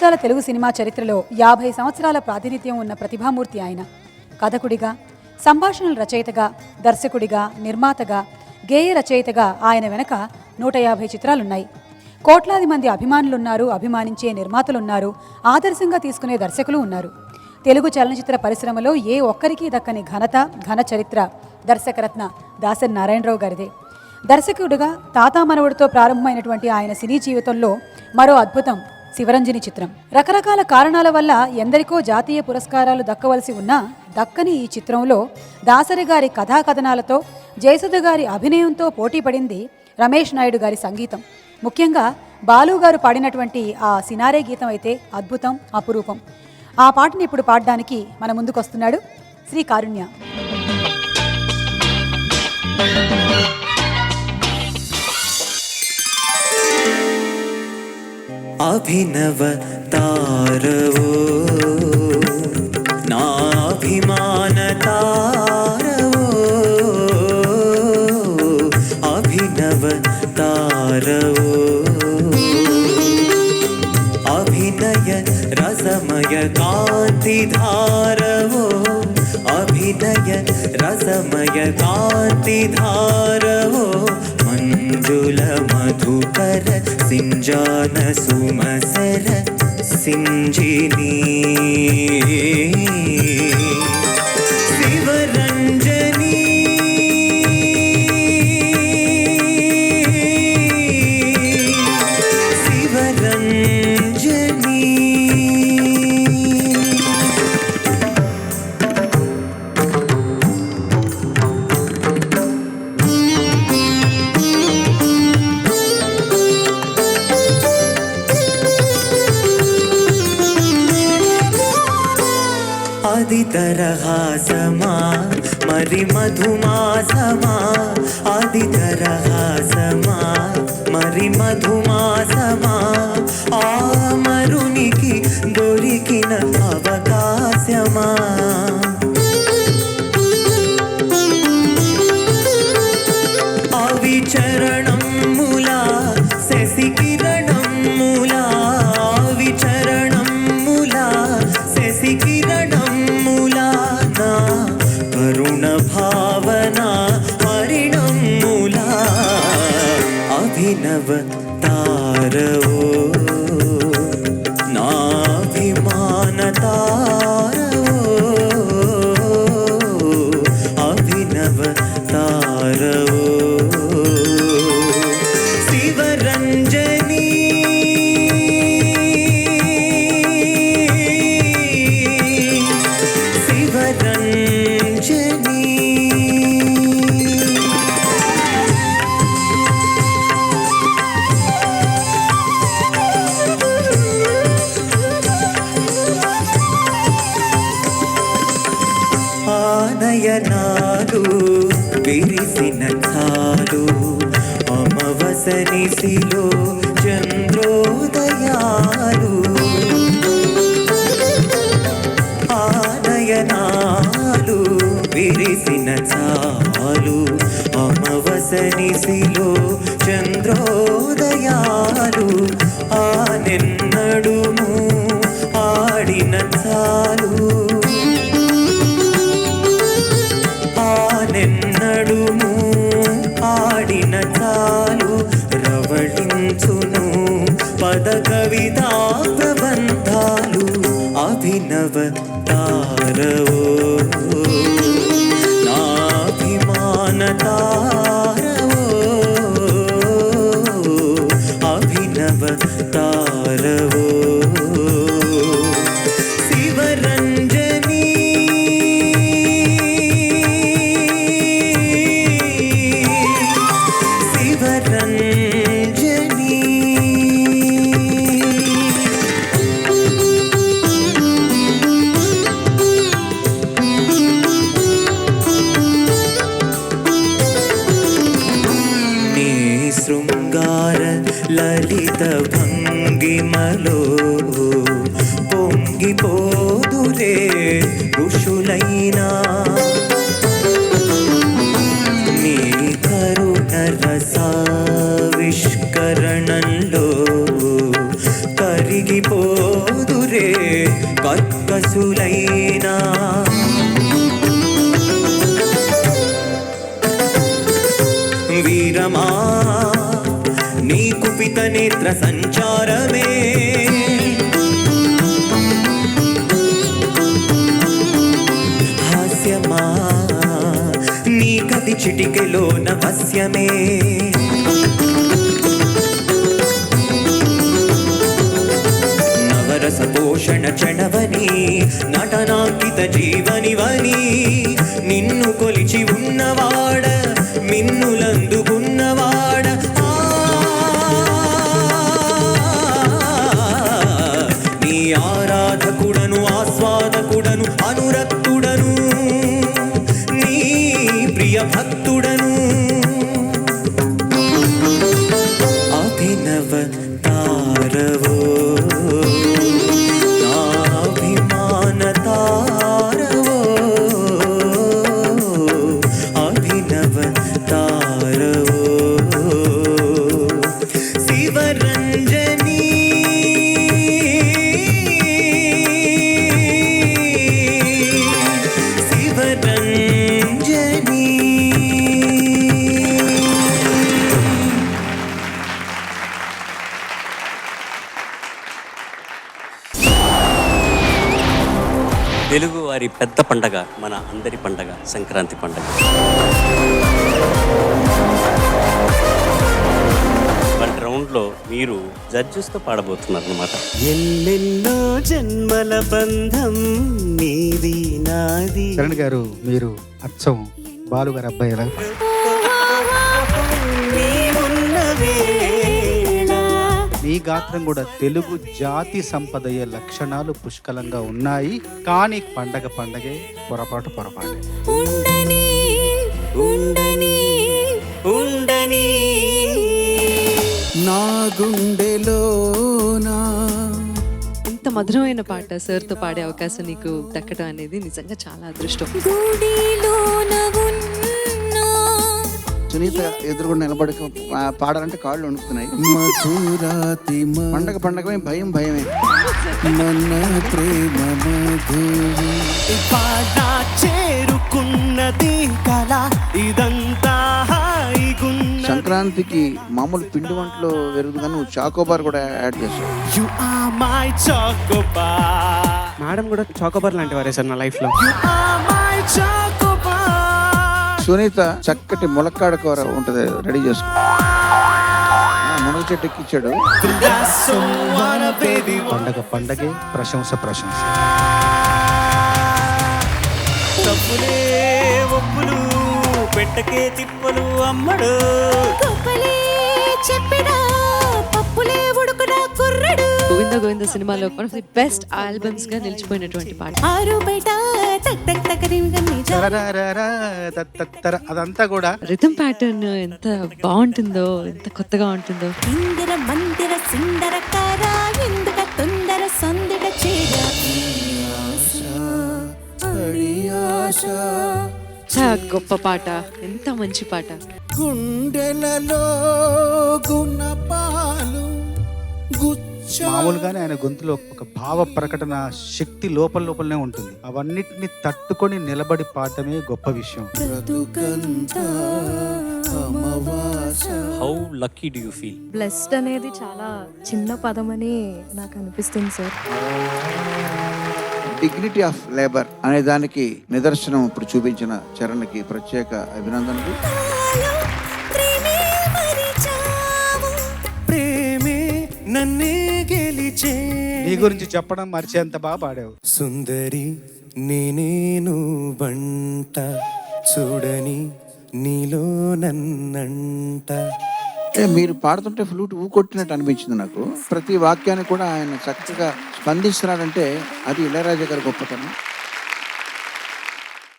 దశాబ్దాల తెలుగు సినిమా చరిత్రలో 50 సంవత్సరాల ప్రాతినిధ్యం ఉన్న ప్రతిభామూర్తి ఆయన. కథకుడిగా, సంభాషణల రచయితగా, దర్శకుడిగా, నిర్మాతగా, గేయ రచయితగా ఆయన వెనక 150 చిత్రాలున్నాయి. కోట్లాది మంది అభిమానులున్నారు, అభిమానించే నిర్మాతలున్నారు, ఆదర్శంగా తీసుకునే దర్శకులు ఉన్నారు. తెలుగు చలనచిత్ర పరిశ్రమలో ఏ ఒక్కరికి దక్కని ఘనత, ఘన చరిత్ర దర్శకరత్న దాసరి నారాయణరావు గారిదే. దర్శకుడిగా తాతామనవుడితో ప్రారంభమైనటువంటి ఆయన సినీ జీవితంలో మరో అద్భుతం శివరంజని చిత్రం. రకరకాల కారణాల వల్ల ఎందరికో జాతీయ పురస్కారాలు దక్కవలసి ఉన్నా దక్కని ఈ చిత్రంలో దాసరి గారి కథాకథనాలతో, జయసుధ గారి అభినయంతో పోటీ పడింది రమేష్ నాయుడు గారి సంగీతం. ముఖ్యంగా బాలు గారు పాడినటువంటి ఆ సినారే గీతం అయితే అద్భుతం, అపురూపం. ఆ పాటని ఇప్పుడు పాడడానికి మన ముందుకొస్తున్నాడు శ్రీ కారుణ్య. అభినవ తారవో నాభిమాన తారవో, అభినవ తారవో అభినయ రసమయ కాంతి ధారవో, అభినయ రసమయ కాంతి ధారవో, మంజుల మధుకర సింజాన సుమసర సింజిని శివరంజని శివరంజని. ఆదితరహాసమా మరి మధుమాసమా, ఆదితరహాసమా మరి మధుమాసమా, ఆమరునికి దొరికిన అవకాశమా, అవిచరణం మూలా శశికిరణం మూలా, అవిచరణం మూలా శశికిరణం మూలా, కరుణ భావనా హరిణం మూలా, అభినవ తారవో నాభిమాన తారవో, అభినవ తారవో శివరంజని శివరంజని. ఆనయనాలు విరిసిన చాలు, అమవసనిసిలో చంద్రోదయాలు, ఆనయనాలు విరిసిన చాలు, అమవసనిసిలో చంద్రోదయాలు, ఆనెన్నడుము ఆడిన చాలు, ఆనెన్నడుము ఆడిన చాలు, రవళించును పద కవితా ప్రబంధాలు, అభినవ తారవో నాభిమాన తారవో, అభినవ తారవో శివరంజని శివరంజని. నీ శృంగార లలిత భంగిమలో పొంగిపోదురే ఋషులైనా, నీ కరుణ రసావిష్కరణంలో కరిగిపో వీరమా నీ కుపిత నేత్ర సంచారమే హాస్యమా నీ కది చిటికెలో నవస్యమే నవరస పోషణ చణవని నటనాంకిత జీవనివని నిన్ను కొలిచి ఉన్నవాడ మిన్నులందుకున్నవాడ నీ ఆరాధకుడను ఆస్వాదకుడను అనురక్తుడను నీ ప్రియ భక్తుడను అభినవ తారవో నాభిమాన తారవో అభినవ తారవో శివరంజనీ శివరంజనీ తెలుగు వారి పెద్ద పండగ, మన అందరి పండగ సంక్రాంతి పండగ. వన్ రౌండ్లో మీరు జడ్జెస్తో పాడబోతున్నారు అనమాట. ఎల్లెన్నో జన్మల బంధం నీది నాది. చరణ్ గారు, మీరు అచ్చం బాలు గారు అబ్బాయి ఎలా? మీ గాత్రం కూడా తెలుగు జాతి సంపదయ్యే లక్షణాలు పుష్కలంగా ఉన్నాయి. కానీ పండగ పండగే, పొరపాటు పొరపాటే. ఉండని ఉండని ఉండని నా గుండెలోనా. ఇంత మధురమైన పాట సార్తో పాడే అవకాశం నీకు దక్కడం అనేది నిజంగా చాలా అదృష్టం. సునీత ఎదురుగుండా నిలబడి పాడాలంటే కాళ్ళు వణుకుతున్నాయి. పండగ పండగమే, భయం భయమే. చేరుకున్నది కళ ఇదంతా. సంక్రాంతికి మామూలు పిండి వంటలు వెరుగుదు కానీ నువ్వు చాకోబార్ కూడా యాడ్ చేస్తావు. మేడం కూడా చాకోబార్ లాంటి వారే సార్ నా లైఫ్ లో. సునీత చక్కటి ములక్కాడ కూర ఉంటది, రెడీ చేసుకో. మునగ చెట్టు ఎక్కిచ్చాడు. పండగ పండగే, ప్రశంస ప్రశంస. తప్పులే ఒప్పులు పెట్టకే తిప్పలు అమ్మడు. గోవింద గోవింద సినిమాలో one of the best albums గా నిలిచిపోయినటువంటి పాట. తరరరరా, తత్తత్తర, అదంతా కూడా రిథమ్ ప్యాటర్న్ ఎంత బాగుంటుందో, ఎంత కొత్తగా ఉంటుందో. చాలా గొప్ప పాట, ఎంత మంచి పాట. గుండెలలో గుణపాలు మామూలుగానే ఆయన గొంతులో ఒక భావ ప్రకటన శక్తి లోపలనే ఉంటుంది. అవన్నిటిని తట్టుకొని నిలబడి పాడటమే గొప్ప విషయం. How lucky do you feel? Blessed అనేది చాలా చిన్న పదం అని నాకు అనిపిస్తుంది సార్. డిగ్నిటీ ఆఫ్ లేబర్ అనే దానికి నిదర్శనం ఇప్పుడు చూపించిన చరణ్కి ప్రత్యేక అభినందనలు. ప్రేమే నన్నే గెలిచే. నీ గురించి చెప్పడం మర్చేంత బాగా పాడావు. సుందరి నేనేను వంట చూడని నీలో నన్నంట. మీరు పాడుతుంటే ఫ్లూట్ ఊకొట్టినట్టు అనిపించింది నాకు. ప్రతి వాక్యాన్ని కూడా ఆయన చక్కగా స్పందిస్తున్నాడంటే అది ఇళయరాజా గారి గొప్పతనం.